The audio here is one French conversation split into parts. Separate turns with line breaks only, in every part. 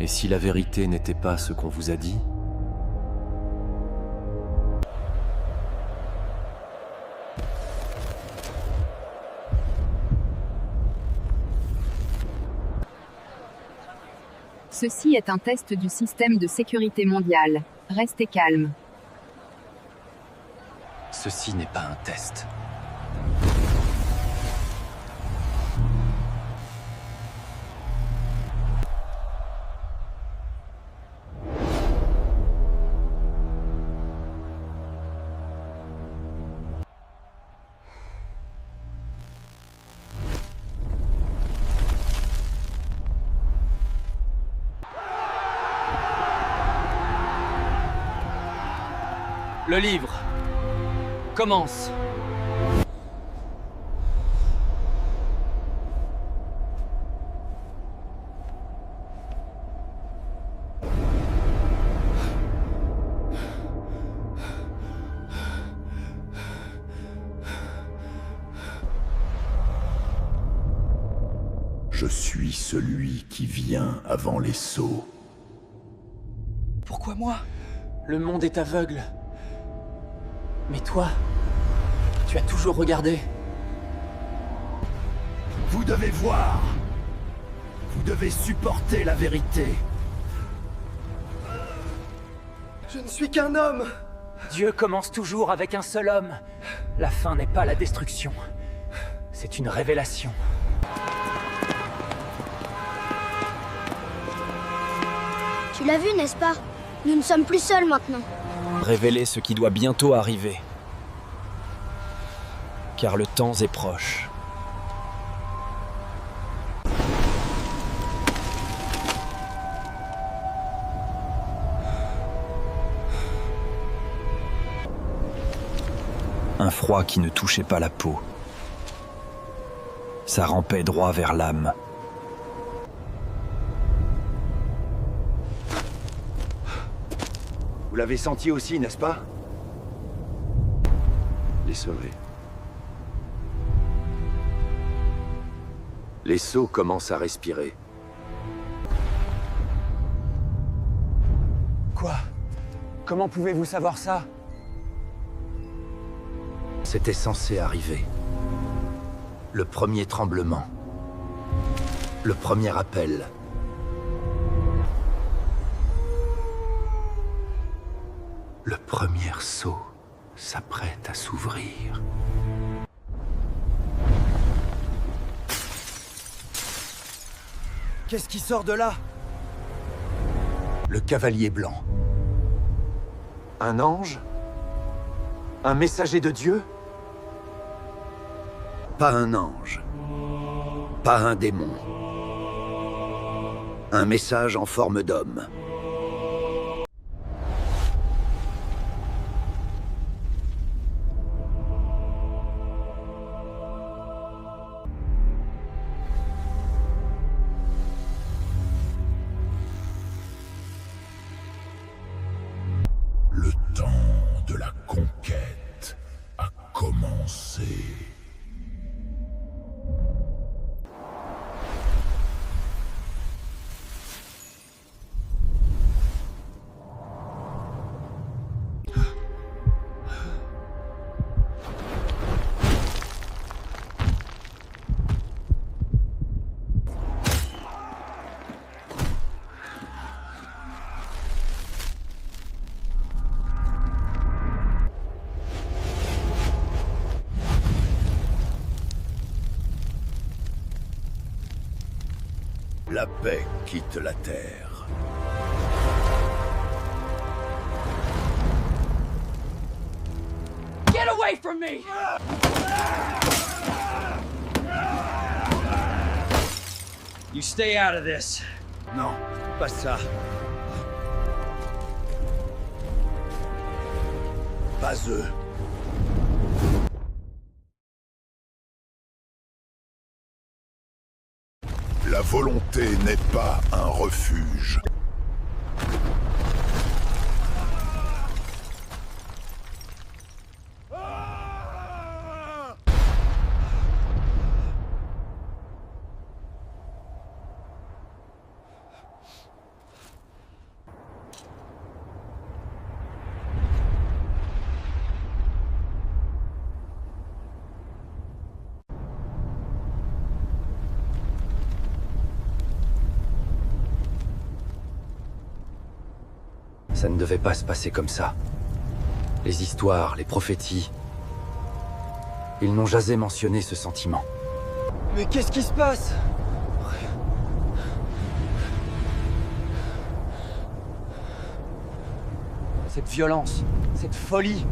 Et si la vérité n'était pas ce qu'on vous a dit?
Ceci est un test du système de sécurité mondial. Restez calme.
Ceci n'est pas un test. Le livre commence.
Je suis celui qui vient avant les sots.
Pourquoi moi? Le monde est aveugle. Mais toi, tu as toujours regardé.
Vous devez voir. Vous devez supporter la vérité.
Je ne suis qu'un homme.
Dieu commence toujours avec un seul homme. La fin n'est pas la destruction. C'est une révélation.
Tu l'as vu, n'est-ce pas? Nous ne sommes plus seuls maintenant.
Révéler ce qui doit bientôt arriver. Car le temps est proche. Un froid qui ne touchait pas la peau. Ça rampait droit vers l'âme.
Vous l'avez senti aussi, n'est-ce pas?
Les sauver. Les sots commencent à respirer.
Quoi? Comment pouvez-vous savoir ça?
C'était censé arriver. Le premier tremblement. Le premier appel. Le premier sceau s'apprête à s'ouvrir.
Qu'est-ce qui sort de là?
Le cavalier blanc. Un ange? Un messager de Dieu? Pas un ange. Pas un démon. Un message en forme d'homme.
Le temps de la conquête a commencé. La paix quitte la terre.
Get away from me! You stay out of this.
Non, pas ça.
Pas eux. La volonté n'est pas un refuge. Ça ne devait pas se passer comme ça. Les histoires, les prophéties... Ils n'ont jamais mentionné ce sentiment.
Mais qu'est-ce qui se passe? Cette violence, cette folie.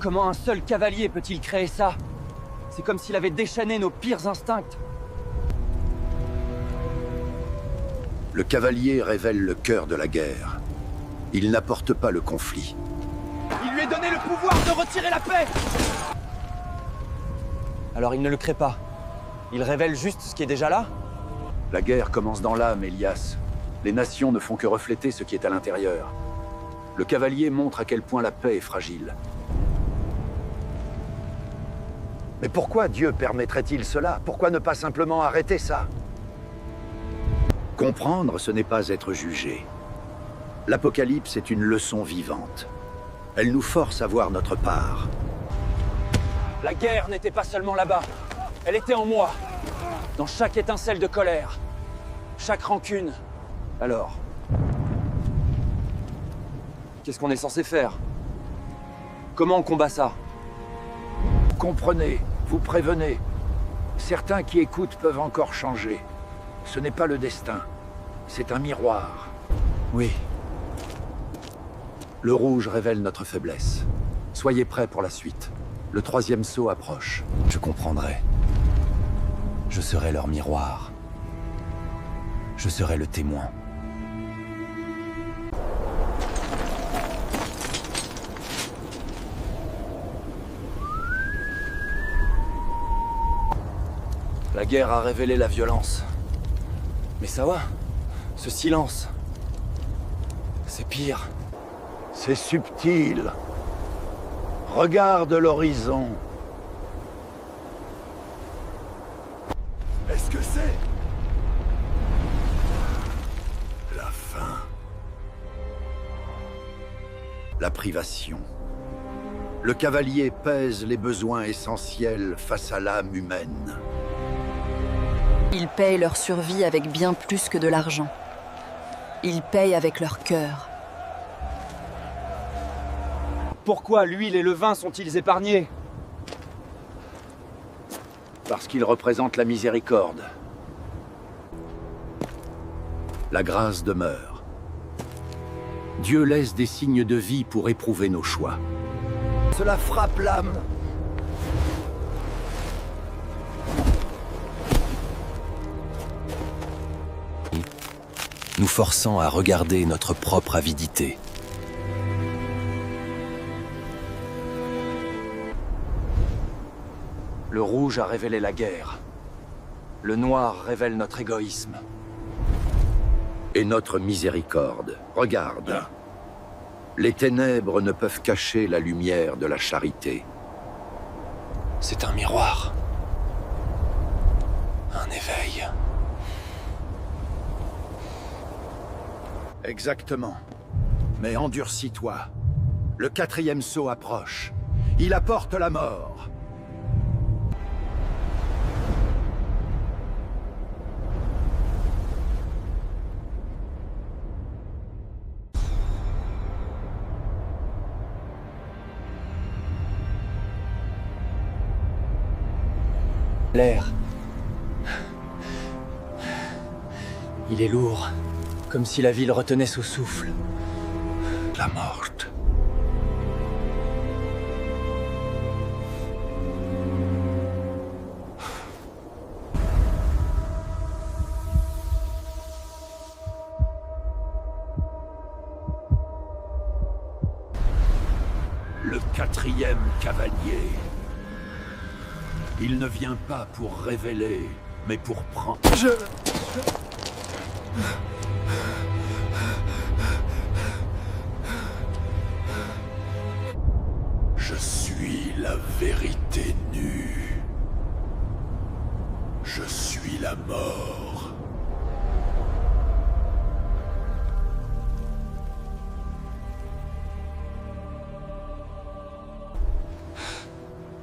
Comment un seul cavalier peut-il créer ça? C'est comme s'il avait déchaîné nos pires instincts.
Le cavalier révèle le cœur de la guerre. Il n'apporte pas le conflit.
Il lui est donné le pouvoir de retirer la paix! Alors il ne le crée pas. Il révèle juste ce qui est déjà là?
La guerre commence dans l'âme, Elias. Les nations ne font que refléter ce qui est à l'intérieur. Le cavalier montre à quel point la paix est fragile. Mais pourquoi Dieu permettrait-il cela? Pourquoi ne pas simplement arrêter ça? Comprendre, ce n'est pas être jugé. L'Apocalypse est une leçon vivante. Elle nous force à voir notre part.
La guerre n'était pas seulement là-bas. Elle était en moi. Dans chaque étincelle de colère. Chaque rancune. Alors... qu'est-ce qu'on est censé faire? Comment on combat ça?
Comprenez, vous prévenez. Certains qui écoutent peuvent encore changer. Ce n'est pas le destin. C'est un miroir.
Oui.
Le rouge révèle notre faiblesse. Soyez prêts pour la suite. Le 3e saut approche. Je comprendrai. Je serai leur miroir. Je serai le témoin. La guerre a révélé la violence.
Mais ça va. Ce silence. C'est pire.
C'est subtil. Regarde l'horizon. Est-ce que c'est la fin? La privation. Le cavalier pèse les besoins essentiels face à l'âme humaine.
Ils payent leur survie avec bien plus que de l'argent. Ils payent avec leur cœur.
Pourquoi l'huile et le vin sont-ils épargnés?
Parce qu'il représente la miséricorde. La grâce demeure. Dieu laisse des signes de vie pour éprouver nos choix.
Cela frappe l'âme.
Nous forçant à regarder notre propre avidité. Le rouge a révélé la guerre. Le noir révèle notre égoïsme. Et notre miséricorde. Regarde. Les ténèbres ne peuvent cacher la lumière de la charité. C'est un miroir. Un éveil. Exactement. Mais endurcis-toi. Le 4e saut approche. Il apporte la mort.
L'air. Il est lourd, comme si la ville retenait son souffle.
La morte. Le 4e cavalier. Il ne vient pas pour révéler, mais pour prendre... Je suis la vérité nue. Je suis la mort.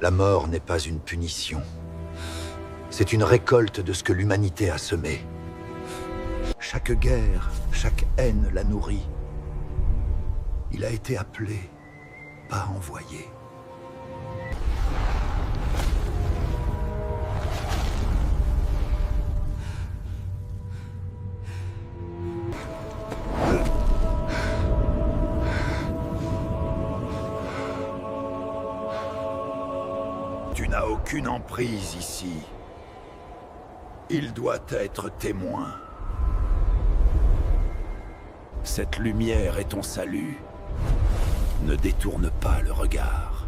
La mort n'est pas une punition. C'est une récolte de ce que l'humanité a semé. Chaque guerre, chaque haine la nourrit. Il a été appelé, pas envoyé. Tu n'as aucune emprise ici. Il doit être témoin. Cette lumière est ton salut. Ne détourne pas le regard.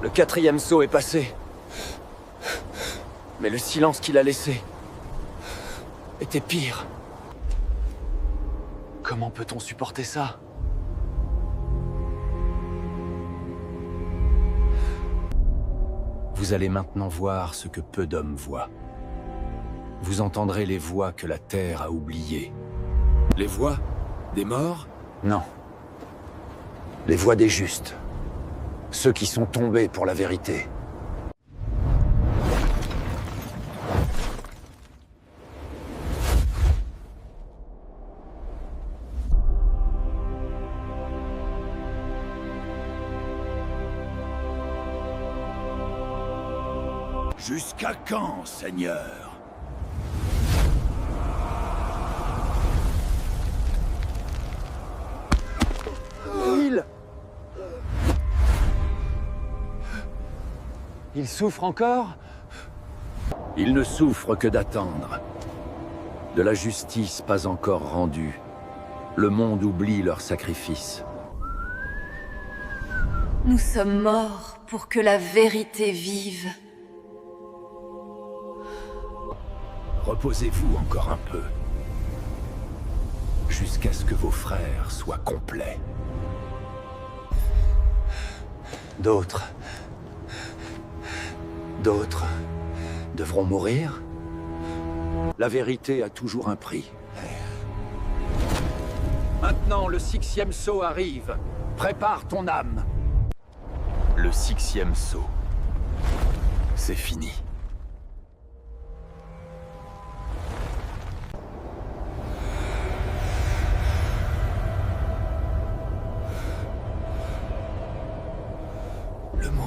Le 4e saut est passé. Mais le silence qu'il a laissé était pire. Comment peut-on supporter ça?
Vous allez maintenant voir ce que peu d'hommes voient. Vous entendrez les voix que la Terre a oubliées.
Les voix des morts?
Non. Les voix des justes. Ceux qui sont tombés pour la vérité. Jusqu'à quand, Seigneur?
Il souffre encore?
Il ne souffre que d'attendre. De la justice pas encore rendue. Le monde oublie leur sacrifice.
Nous sommes morts pour que la vérité vive.
Reposez-vous encore un peu. Jusqu'à ce que vos frères soient complets.
D'autres devront mourir?
La vérité a toujours un prix. Maintenant, le 6e saut arrive. Prépare ton âme.
Le 6e saut. C'est fini.
Le monde.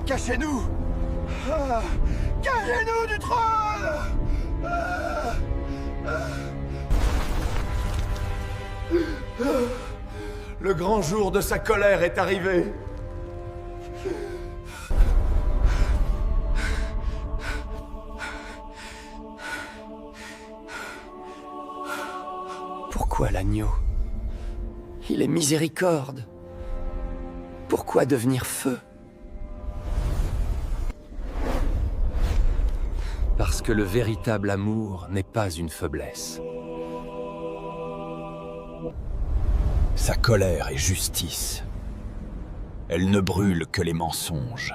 Cachez-nous! Cachez-nous du trône! Le grand jour de sa colère est arrivé.
Pourquoi l'agneau? Il est miséricorde. Pourquoi devenir feu?
Parce que le véritable amour n'est pas une faiblesse. Sa colère est justice. Elle ne brûle que les mensonges.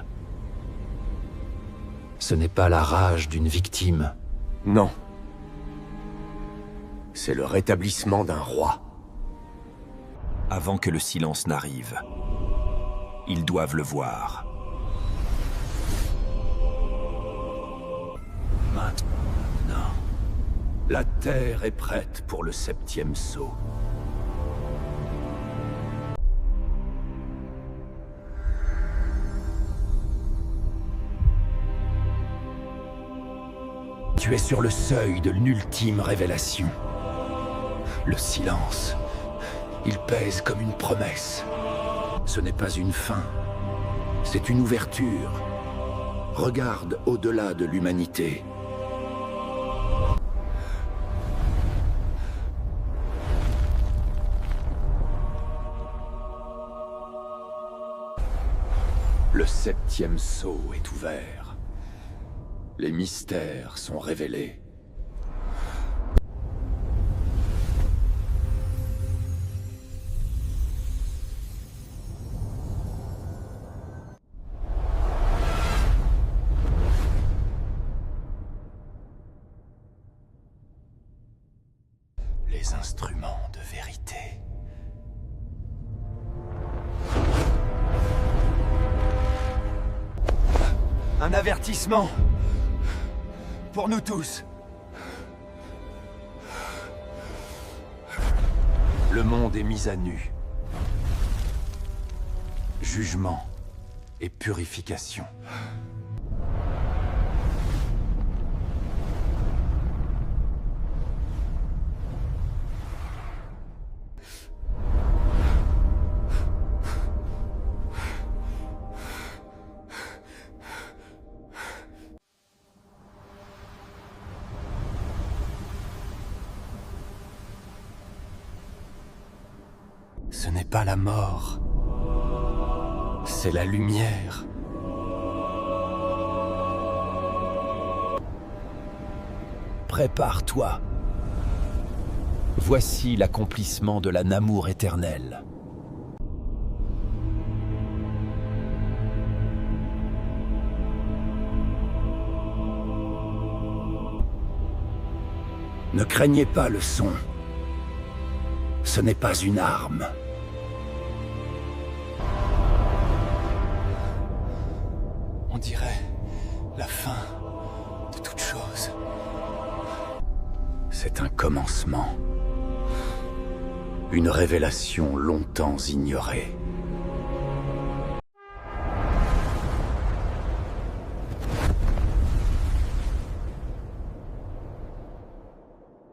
Ce n'est pas la rage d'une victime.
Non. C'est le rétablissement d'un roi.
Avant que le silence n'arrive, ils doivent le voir.
Maintenant, la terre est prête pour le 7e saut. Tu es sur le seuil de l'ultime révélation. Le silence, il pèse comme une promesse. Ce n'est pas une fin, c'est une ouverture. Regarde au-delà de l'humanité. Le 7e sceau est ouvert. Les mystères sont révélés. Les instruments de vérité.
Un avertissement. Pour nous tous.
Le monde est mis à nu. Jugement et purification. Ce n'est pas la mort, c'est la lumière. Prépare-toi. Voici l'accomplissement de la Namur éternelle. Ne craignez pas le son. Ce n'est pas une arme.
On dirait la fin de toute chose.
C'est un commencement. Une révélation longtemps ignorée.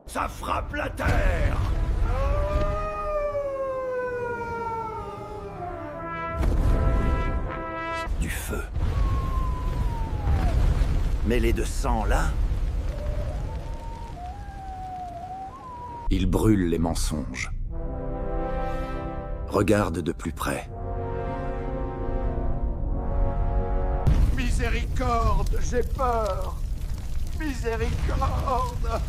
Ça frappe la terre! Du feu. Mêlé de sang là. Il brûle les mensonges. Regarde de plus près.
Miséricorde, j'ai peur. Miséricorde.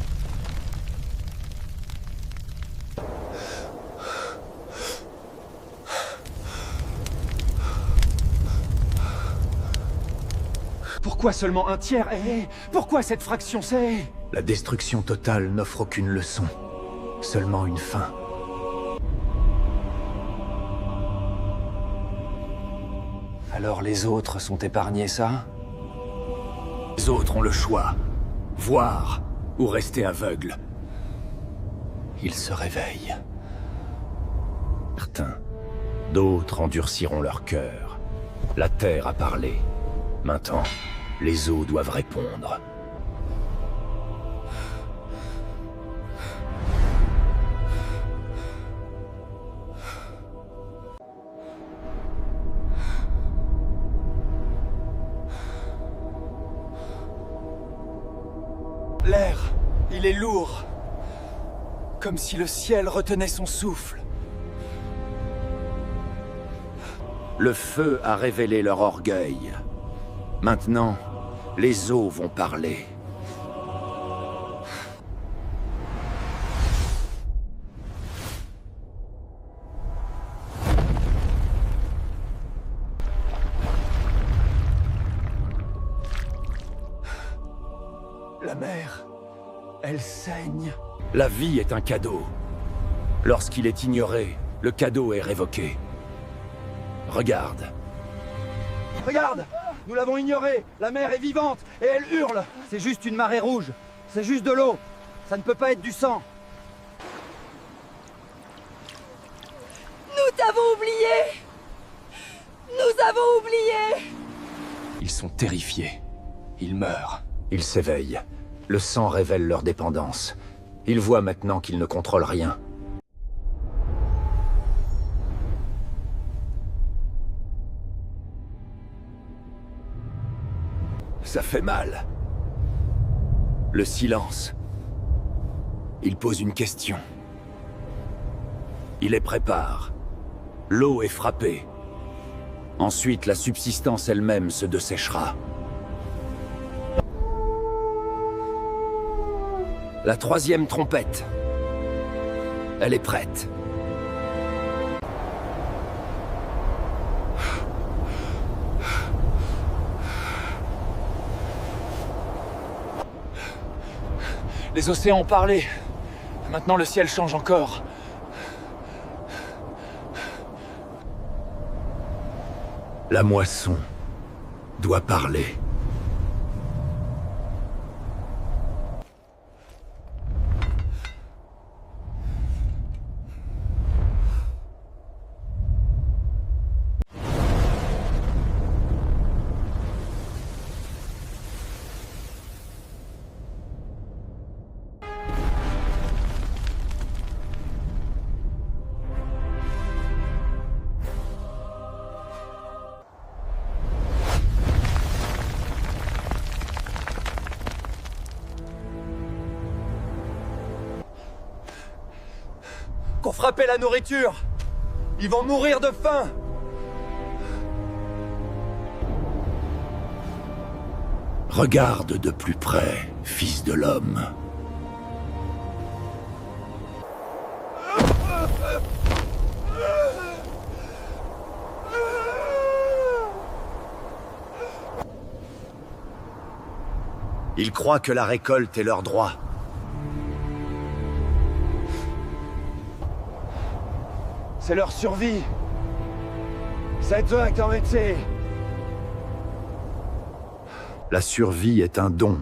Pourquoi seulement un tiers? Pourquoi cette fraction? C'est...
La destruction totale n'offre aucune leçon. Seulement une fin.
Alors les autres sont épargnés, ça?
Les autres ont le choix. Voir ou rester aveugles. Ils se réveillent. Certains. D'autres endurciront leur cœur. La terre a parlé. Maintenant, les eaux doivent répondre.
L'air, il est lourd. Comme si le ciel retenait son souffle.
Le feu a révélé leur orgueil. Maintenant, les eaux vont parler.
La mer, elle saigne.
La vie est un cadeau. Lorsqu'il est ignoré, le cadeau est révoqué. Regarde.
Regarde! Nous l'avons ignorée! La mer est vivante et elle hurle! C'est juste une marée rouge. C'est juste de l'eau. Ça ne peut pas être du sang.
Nous t'avons oublié! Nous avons oublié!
Ils sont terrifiés. Ils meurent. Ils s'éveillent. Le sang révèle leur dépendance. Ils voient maintenant qu'ils ne contrôlent rien. Ça fait mal. Le silence. Il pose une question. Il les prépare. L'eau est frappée. Ensuite, la subsistance elle-même se desséchera. La 3e trompette. Elle est prête.
Les océans ont parlé. Maintenant, le ciel change encore.
La moisson doit parler.
Qu'on frappait la nourriture! Ils vont mourir de faim!
Regarde de plus près, fils de l'homme. Ils croient que la récolte est leur droit.
C'est leur survie! C'est eux qui en métier!
La survie est un don,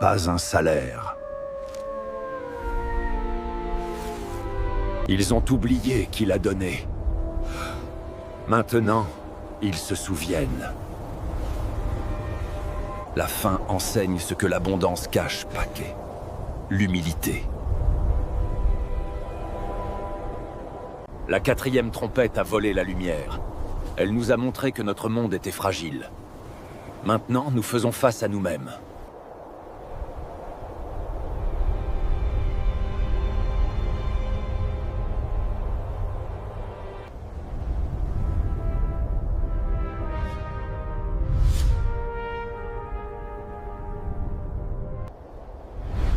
pas un salaire. Ils ont oublié qui l'a donné. Maintenant, ils se souviennent. La faim enseigne ce que l'abondance cache, Paquet. L'humilité. La 4e trompette a volé la lumière. Elle nous a montré que notre monde était fragile. Maintenant, nous faisons face à nous-mêmes.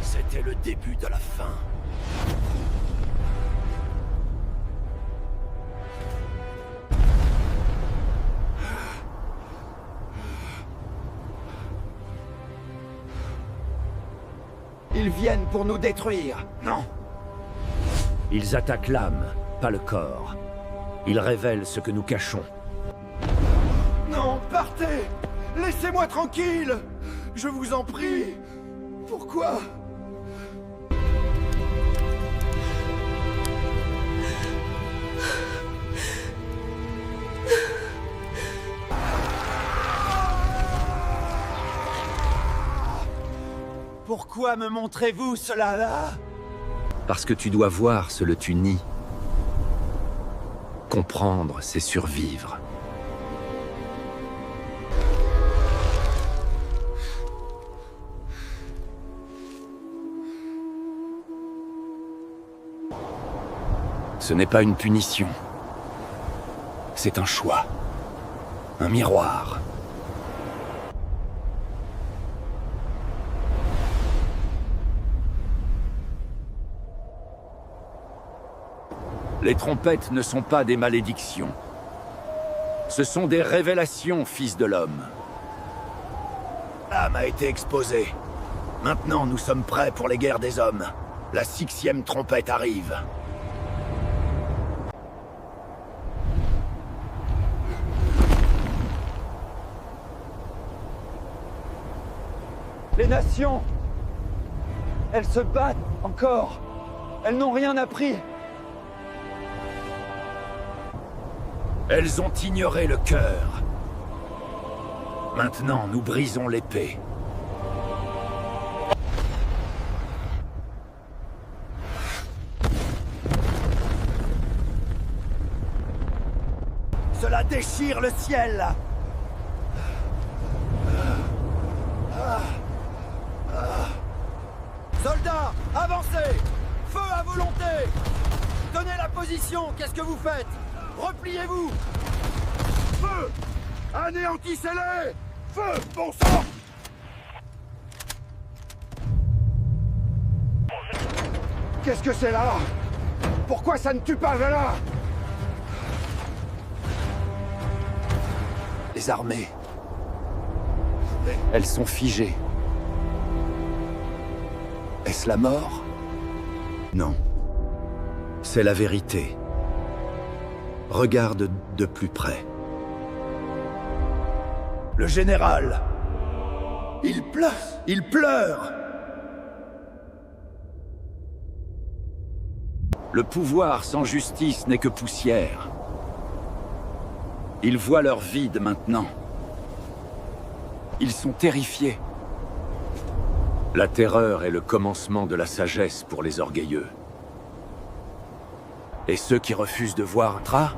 C'était le début de la fin.
Ils viennent pour nous détruire! Non!
Ils attaquent l'âme, pas le corps. Ils révèlent ce que nous cachons.
Non, partez! Laissez-moi tranquille! Je vous en prie! Pourquoi? Pourquoi me montrez-vous cela là?
Parce que tu dois voir ce que tu nies. Comprendre, c'est survivre. Ce n'est pas une punition. C'est un choix. Un miroir. Les trompettes ne sont pas des malédictions. Ce sont des révélations, fils de l'homme. L'âme a été exposée. Maintenant, nous sommes prêts pour les guerres des hommes. La 6e trompette arrive.
Les nations, elles se battent encore. Elles n'ont rien appris.
Elles ont ignoré le cœur. Maintenant, nous brisons l'épée.
Cela déchire le ciel! Soldats, avancez! Feu à volonté! Tenez la position, qu'est-ce que vous faites? Repliez-vous!
Feu! Anéantissez-les! Feu! Bon sang! Qu'est-ce que c'est là? Pourquoi ça ne tue pas là?
Les armées. Elles sont figées. Est-ce la mort?
Non. C'est la vérité. Regarde de plus près. Le général! Il pleure! Il pleure!
Le pouvoir sans justice n'est que poussière. Ils voient leur vide maintenant. Ils sont terrifiés.
La terreur est le commencement de la sagesse pour les orgueilleux.
Et ceux qui refusent de voir Tra,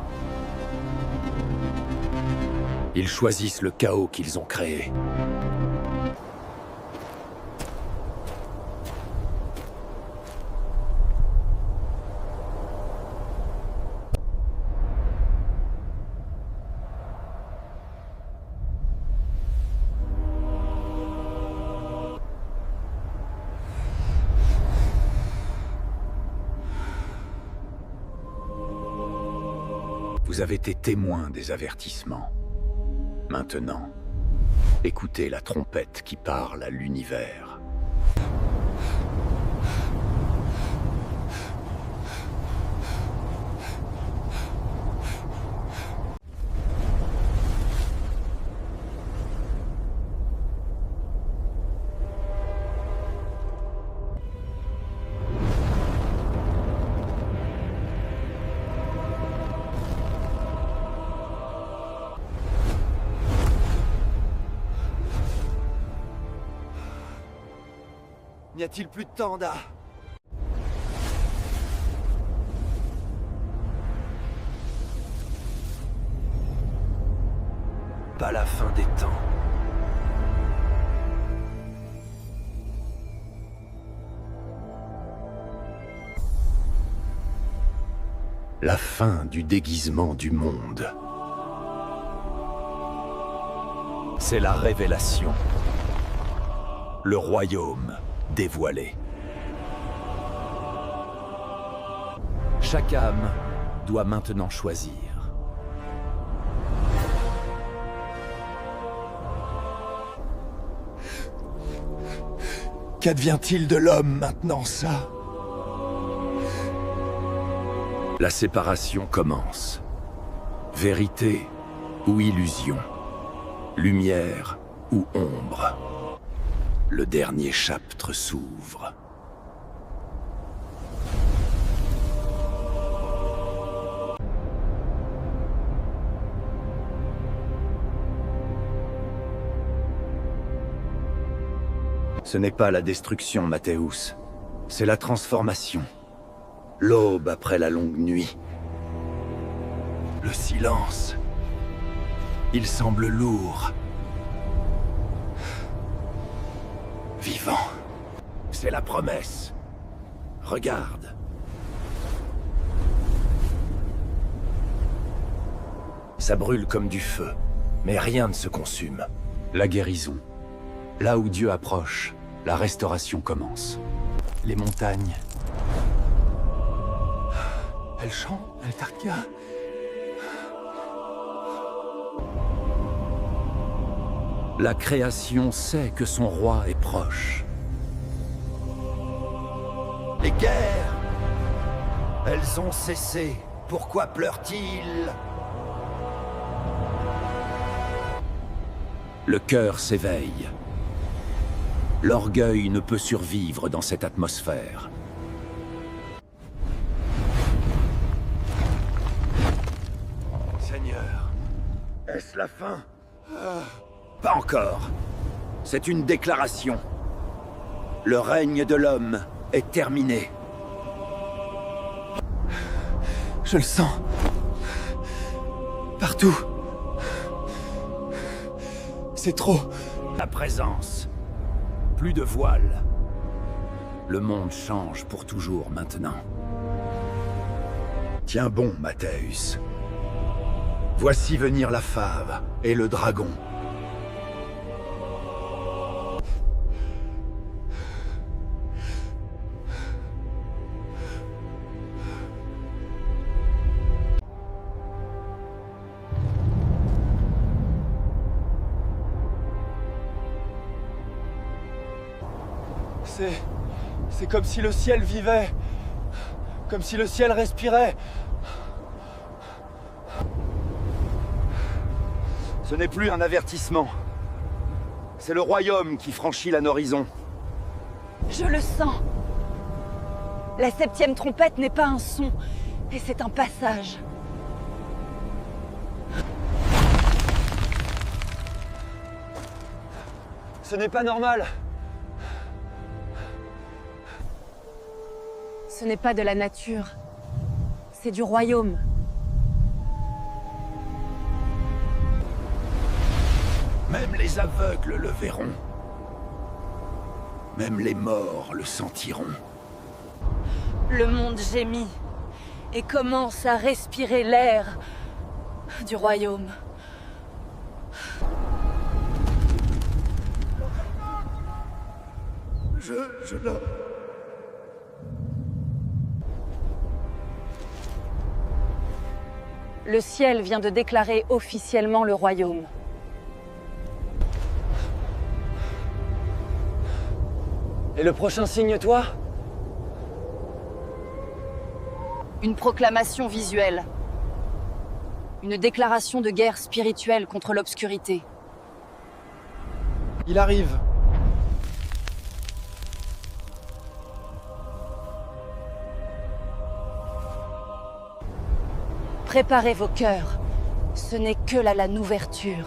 Ils choisissent le chaos qu'ils ont créé. Vous avez été témoin des avertissements. Maintenant, écoutez la trompette qui parle à l'univers.
N'y a-t-il plus de temps, Da?
pas la fin des temps.
La fin du déguisement du monde.
C'est la révélation. Le royaume dévoilé. Chaque âme doit maintenant choisir.
Qu'advient-il de l'homme maintenant, ça?
La séparation commence. Vérité ou illusion. Lumière ou ombre. Le dernier chapitre s'ouvre. Ce n'est pas la destruction, Mathéus. C'est la transformation. L'aube après la longue nuit. Le silence. Il semble lourd. Vivant. C'est la promesse. Regarde. Ça brûle comme du feu, mais rien ne se consume. La guérison. Là où Dieu approche, la restauration commence. Les montagnes.
Elle chante, Antarctica.
La création sait que son roi est proche.
Les guerres, elles ont cessé. Pourquoi pleure-t-il?
Le cœur s'éveille. L'orgueil ne peut survivre dans cette atmosphère.
Seigneur, est-ce la fin?
Pas encore. C'est une déclaration. Le règne de l'homme est terminé.
Je le sens. Partout. C'est trop.
La présence. Plus de voile. Le monde change pour toujours maintenant. Tiens bon, Mathéus. Voici venir la fave et le dragon.
C'est comme si le ciel vivait. Comme si le ciel respirait.
Ce n'est plus un avertissement. C'est le royaume qui franchit l'an horizon.
Je le sens. La 7e trompette n'est pas un son, et c'est un passage.
Ce n'est pas normal.
Ce n'est pas de la nature, c'est du royaume.
Même les aveugles le verront. Même les morts le sentiront.
Le monde gémit et commence à respirer l'air du royaume.
Je la...
Le ciel vient de déclarer officiellement le royaume.
Et le prochain signe, toi?
Une proclamation visuelle. Une déclaration de guerre spirituelle contre l'obscurité.
Il arrive.
Préparez vos cœurs. Ce n'est que la lane ouverture.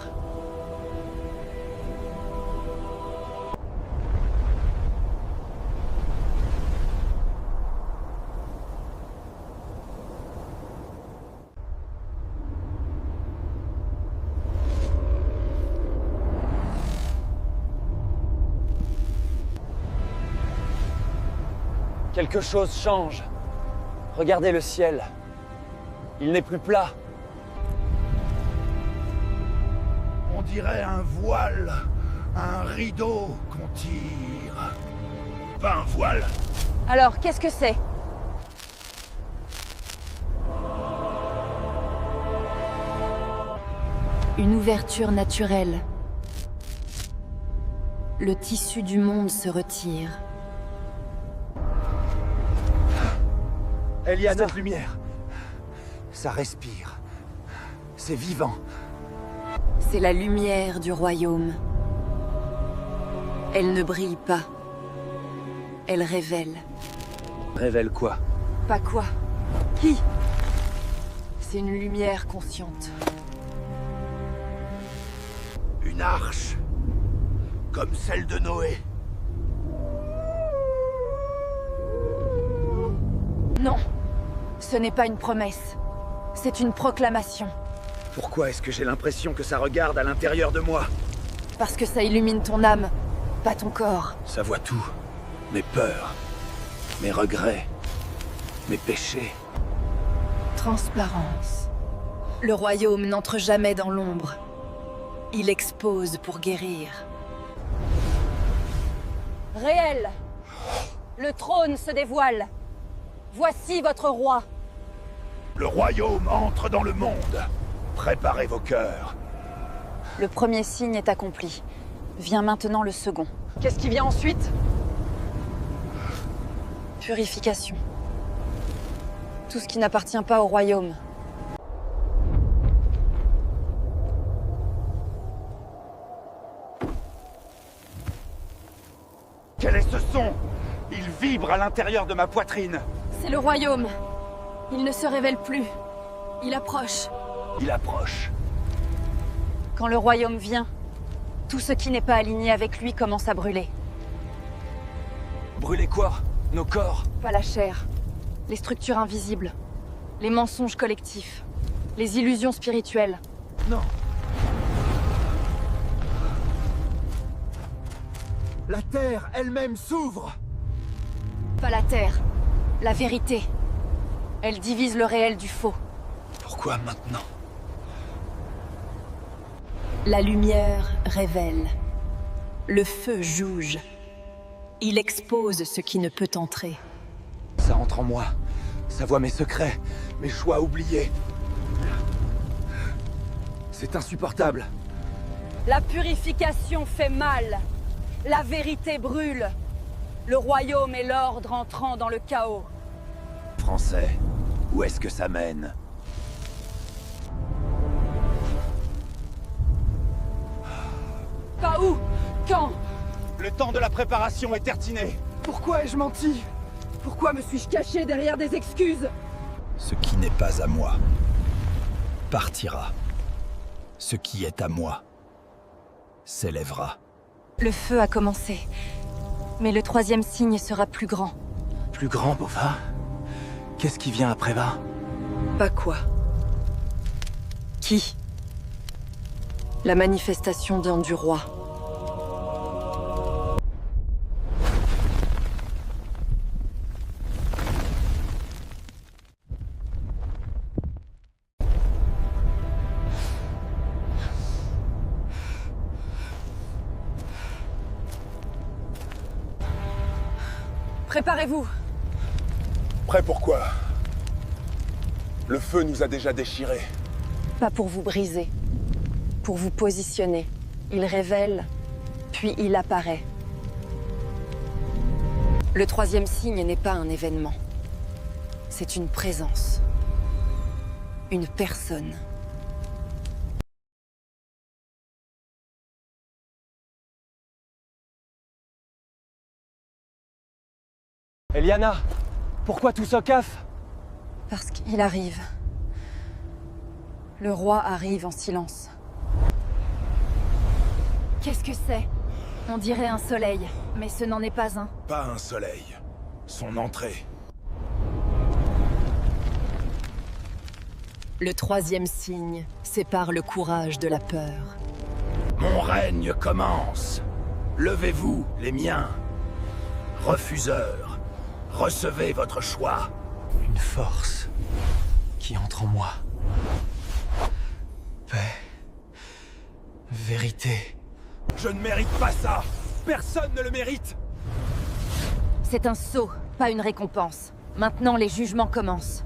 Quelque chose change. Regardez le ciel. Il n'est plus plat.
On dirait un voile, un rideau qu'on tire. Pas un voile.
Alors, qu'est-ce que c'est? Une ouverture naturelle. Le tissu du monde se retire.
Il y a notre lumière. Ça respire. C'est vivant.
C'est la lumière du royaume. Elle ne brille pas. Elle révèle.
Révèle quoi?
Pas quoi? Qui? C'est une lumière consciente.
Une arche. Comme celle de Noé.
Non. Ce n'est pas une promesse. C'est une proclamation.
Pourquoi est-ce que j'ai l'impression que ça regarde à l'intérieur de moi?
Parce que ça illumine ton âme, pas ton corps.
Ça voit tout. Mes peurs. Mes regrets. Mes péchés.
Transparence. Le royaume n'entre jamais dans l'ombre. Il expose pour guérir. Réel. Le trône se dévoile. Voici votre roi.
Le royaume entre dans le monde. Préparez vos cœurs.
Le premier signe est accompli. Vient maintenant le second. Qu'est-ce qui vient ensuite? Purification. Tout ce qui n'appartient pas au royaume.
Quel est ce son? Il vibre à l'intérieur de ma poitrine.
C'est le royaume. Il ne se révèle plus. Il approche.
Il approche.
Quand le royaume vient, tout ce qui n'est pas aligné avec lui commence à brûler.
Brûler quoi? Nos corps?
Pas la chair. Les structures invisibles. Les mensonges collectifs. Les illusions spirituelles.
Non. La terre elle-même s'ouvre.
Pas la terre. La vérité. Elle divise le réel du faux.
Pourquoi maintenant?
La lumière révèle. Le feu jauge. Il expose ce qui ne peut entrer.
Ça entre en moi. Ça voit mes secrets, mes choix oubliés. C'est insupportable.
La purification fait mal. La vérité brûle. Le royaume et l'ordre entrant dans le chaos.
Français, où est-ce que ça mène?
Pas où? Quand?
Le temps de la préparation est terminé.
Pourquoi ai-je menti? Pourquoi me suis-je caché derrière des excuses?
Ce qui n'est pas à moi partira. Ce qui est à moi s'élèvera.
Le feu a commencé. Mais le troisième signe sera plus grand.
Plus grand, Bova? Qu'est-ce qui vient après va?
Pas quoi. Qui? La manifestation d'un du roi. Préparez-vous.
Prêt pour quoi? Le feu nous a déjà déchirés.
Pas pour vous briser. Pour vous positionner. Il révèle, puis il apparaît. Le troisième signe n'est pas un événement. C'est une présence. Une personne.
Eliana, pourquoi tout ce caf?
Parce qu'il arrive. Le roi arrive en silence. Qu'est-ce que c'est? On dirait un soleil, mais ce n'en est pas un.
Pas un soleil. Son entrée.
Le troisième signe sépare le courage de la peur.
Mon règne commence. Levez-vous, les miens. Refuseurs, recevez votre choix.
Une force qui entre en moi. Paix. Vérité.
Je ne mérite pas ça. Personne ne le mérite.
C'est un sceau, pas une récompense. Maintenant, les jugements commencent.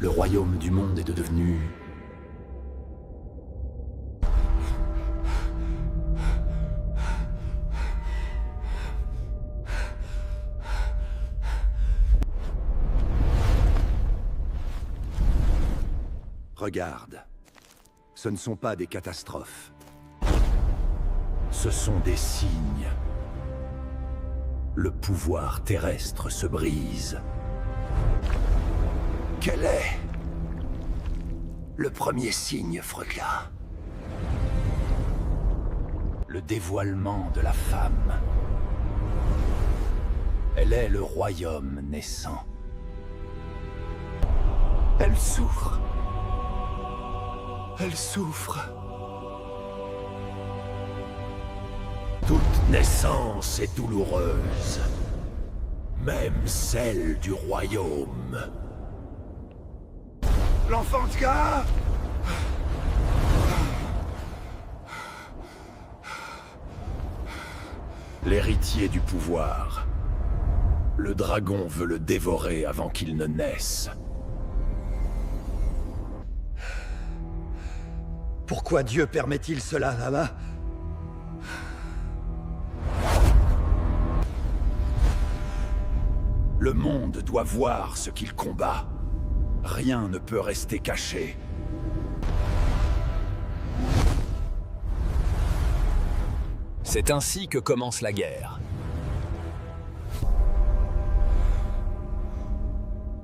Le royaume du monde est devenu... Regarde, ce ne sont pas des catastrophes. Ce sont des signes. Le pouvoir terrestre se brise. Quel est le premier signe, Freudla? Le dévoilement de la femme. Elle est le royaume naissant. Elle souffre. Elle souffre. Toute naissance est douloureuse. Même celle du royaume.
L'enfant de gars.
L'héritier du pouvoir. Le dragon veut le dévorer avant qu'il ne naisse.
Pourquoi Dieu permet-il cela, Lama?
Le monde doit voir ce qu'il combat. Rien ne peut rester caché.
C'est ainsi que commence la guerre.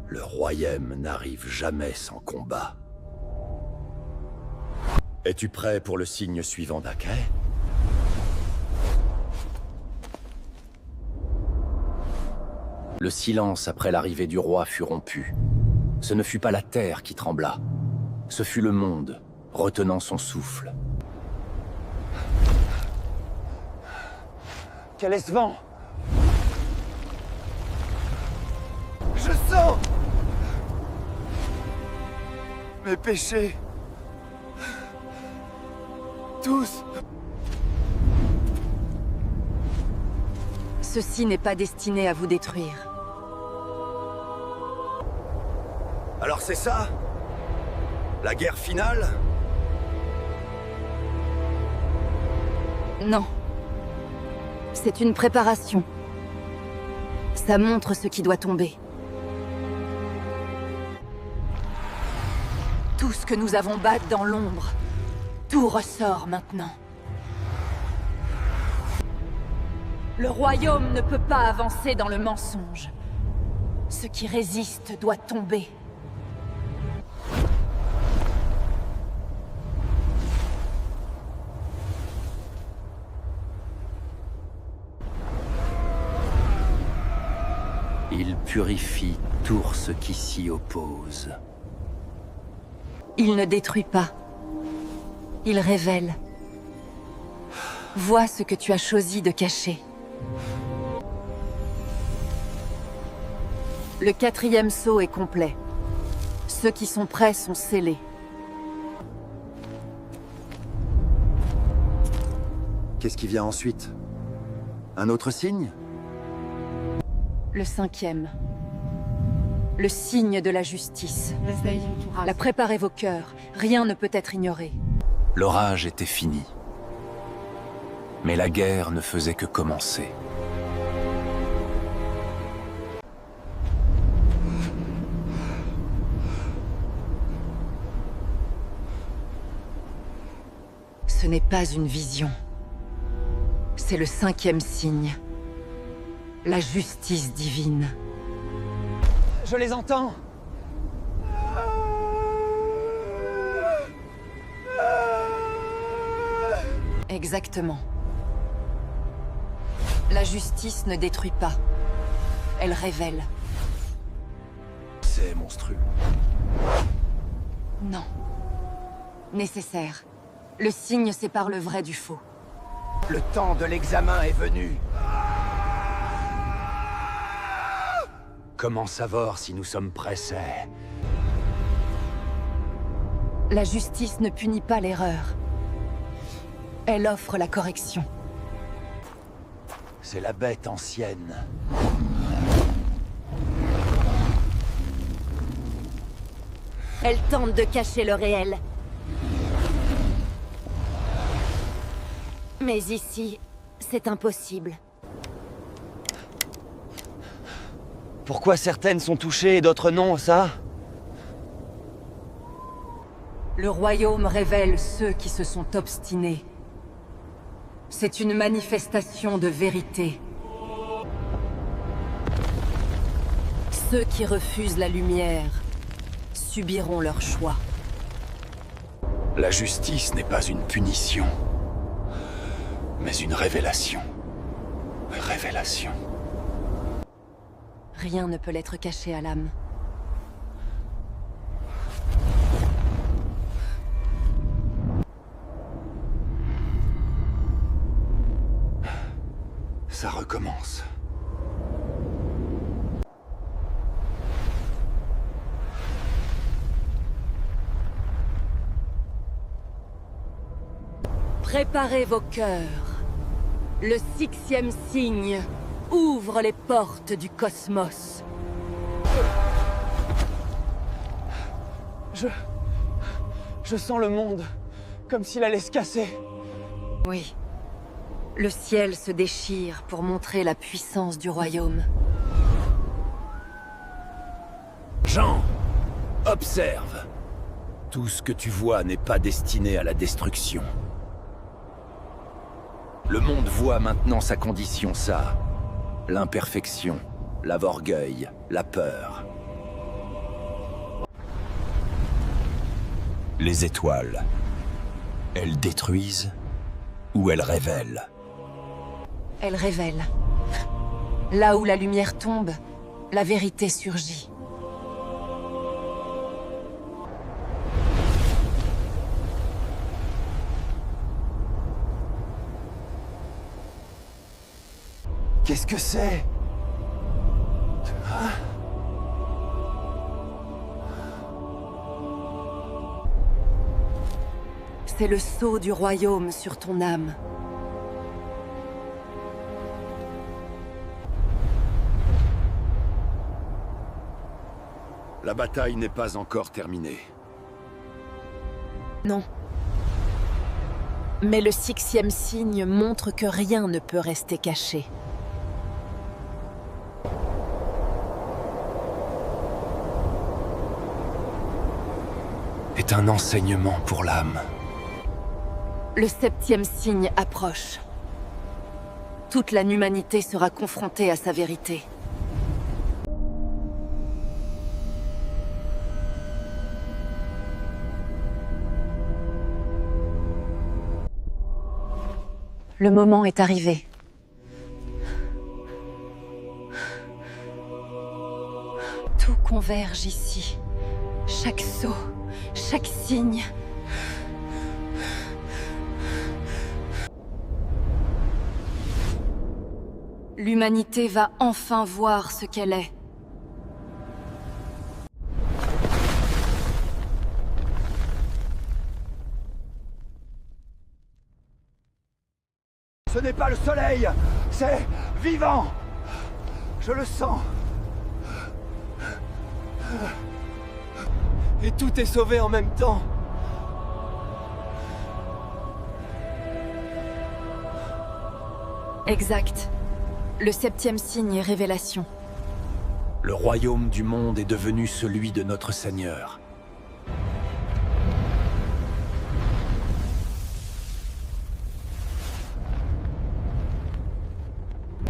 Le royaume n'arrive jamais sans combat. Es-tu prêt pour le signe suivant d'Akai? Le silence après l'arrivée du roi fut rompu. Ce ne fut pas la terre qui trembla. Ce fut le monde, retenant son souffle.
Quel est ce vent?
Je sens. Mes péchés. Tous.
Ceci n'est pas destiné à vous détruire.
Alors c'est ça? La guerre finale?
Non. C'est une préparation. Ça montre ce qui doit tomber. Tout ce que nous avons battu dans l'ombre, tout ressort maintenant. Le royaume ne peut pas avancer dans le mensonge. Ce qui résiste doit tomber.
Il purifie tout ce qui s'y oppose.
Il ne détruit pas. Il révèle. Vois ce que tu as choisi de cacher. Le 4e sceau est complet. Ceux qui sont prêts sont scellés.
Qu'est-ce qui vient ensuite? Un autre signe?
Le 5e. Le signe de la justice. La préparez vos cœurs. Rien ne peut être ignoré.
L'orage était fini. Mais la guerre ne faisait que commencer.
Ce n'est pas une vision. C'est le 5e signe. La justice divine.
Je les entends.
Exactement. La justice ne détruit pas. Elle révèle.
C'est monstrueux.
Non. Nécessaire. Le signe sépare le vrai du faux.
Le temps de l'examen est venu.
Comment savoir si nous sommes pressés?
La justice ne punit pas l'erreur. Elle offre la correction.
C'est la bête ancienne.
Elle tente de cacher le réel. Mais ici, c'est impossible.
Pourquoi certaines sont touchées et d'autres non, ça?
Le royaume révèle ceux qui se sont obstinés. C'est une manifestation de vérité. Ceux qui refusent la lumière subiront leur choix.
La justice n'est pas une punition, mais une révélation. Révélation.
Rien ne peut l'être caché à l'âme.
Ça recommence.
Préparez vos cœurs. Le 6e signe ouvre les portes du cosmos.
Je sens le monde, comme s'il allait se casser.
Oui. Le ciel se déchire pour montrer la puissance du royaume.
Jean, observe. Tout ce que tu vois n'est pas destiné à la destruction. Le monde voit maintenant sa condition, ça. L'imperfection, l'orgueil, la peur. Les étoiles, elles détruisent ou elles révèlent?
Elles révèlent. Là où la lumière tombe, la vérité surgit.
Qu'est-ce que c'est?
C'est le sceau du royaume sur ton âme.
La bataille n'est pas encore terminée.
Non. Mais le 6e signe montre que rien ne peut rester caché.
Est un enseignement pour l'âme.
Le 7e signe approche. Toute l'humanité sera confrontée à sa vérité. Le moment est arrivé. Tout converge ici. Chaque saut, chaque signe. L'humanité va enfin voir ce qu'elle est.
Ce n'est pas le soleil, c'est vivant. Je le sens.
Et tout est sauvé en même temps.
Exact. Le 7e signe est révélation.
Le royaume du monde est devenu celui de notre Seigneur.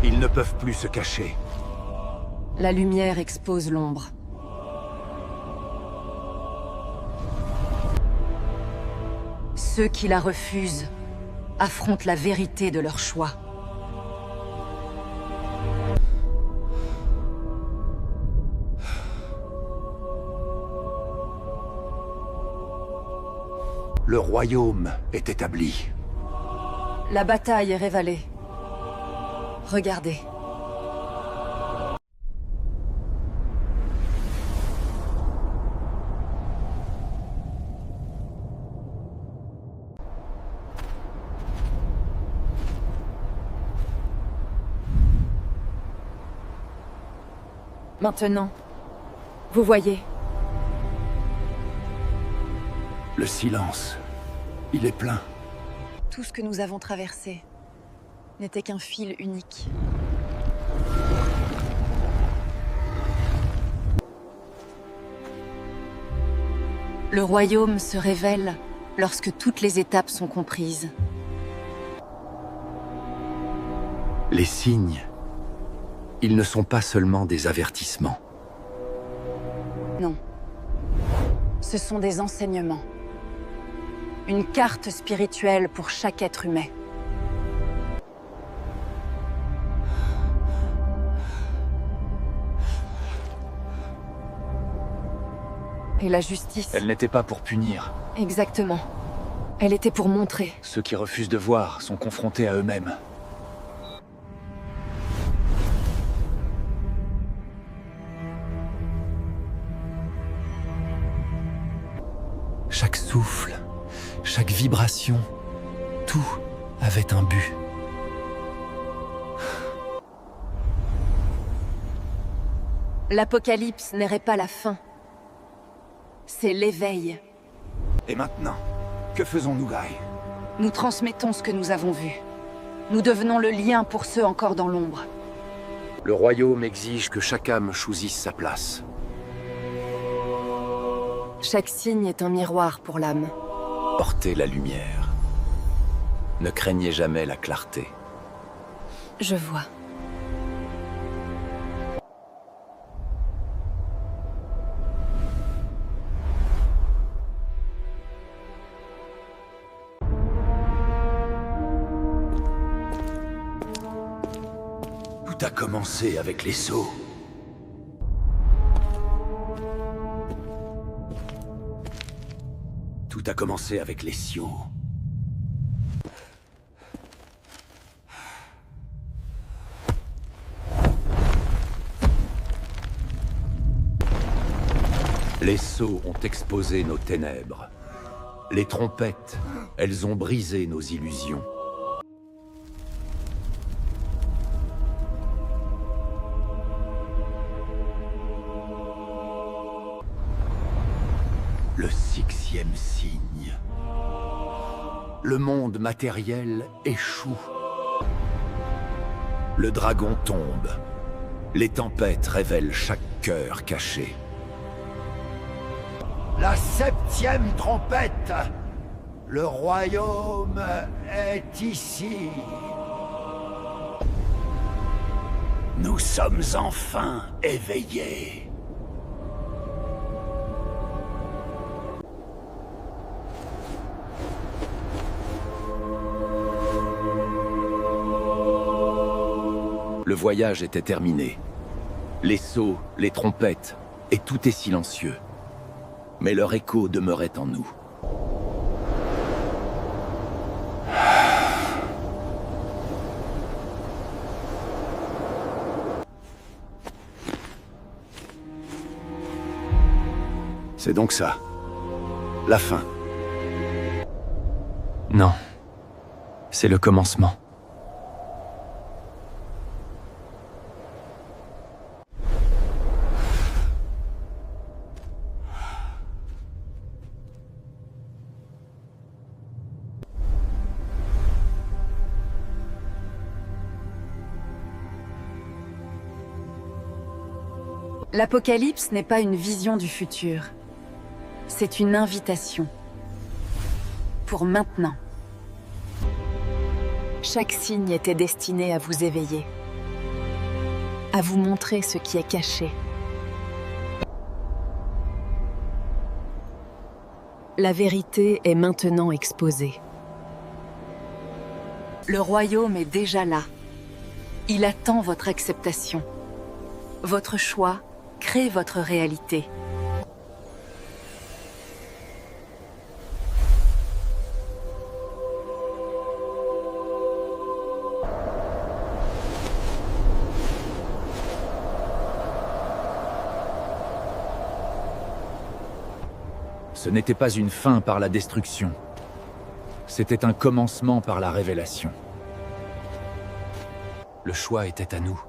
Ils ne peuvent plus se cacher.
La lumière expose l'ombre. Ceux qui la refusent affrontent la vérité de leur choix.
Le royaume est établi.
La bataille est révélée. Regardez. Maintenant, vous voyez.
Le silence, il est plein.
Tout ce que nous avons traversé n'était qu'un fil unique. Le royaume se révèle lorsque toutes les étapes sont comprises.
Les signes, ils ne sont pas seulement des avertissements.
Non. Ce sont des enseignements. Une carte spirituelle pour chaque être humain. Et la justice...
Elle n'était pas pour punir.
Exactement. Elle était pour montrer.
Ceux qui refusent de voir sont confrontés à eux-mêmes.
Chaque souffle, chaque vibration, tout avait un but.
L'apocalypse n'était pas la fin. C'est l'éveil.
Et maintenant, que faisons-nous, Guy?
Nous transmettons ce que nous avons vu. Nous devenons le lien pour ceux encore dans l'ombre.
Le royaume exige que chaque âme choisisse sa place.
Chaque signe est un miroir pour l'âme.
Portez la lumière. Ne craignez jamais la clarté.
Je vois.
Tout a commencé avec les sceaux. Tout a commencé avec les Sioux. Les sceaux ont exposé nos ténèbres. Les trompettes Elles ont brisé nos illusions. Le 6e signe. Le monde matériel échoue. Le dragon tombe. Les tempêtes révèlent chaque cœur caché.
La 7e trompette! Le royaume est ici. Nous sommes enfin éveillés.
Le voyage était terminé. Les sauts, les trompettes, et tout est silencieux. Mais leur écho demeurait en nous. C'est donc ça. La fin.
Non. C'est le commencement.
L'Apocalypse n'est pas une vision du futur. C'est une invitation. Pour maintenant. Chaque signe était destiné à vous éveiller. À vous montrer ce qui est caché. La vérité est maintenant exposée. Le royaume est déjà là. Il attend votre acceptation. Votre choix crée votre réalité.
Ce n'était pas une fin par la destruction. C'était un commencement par la révélation.
Le choix était à nous.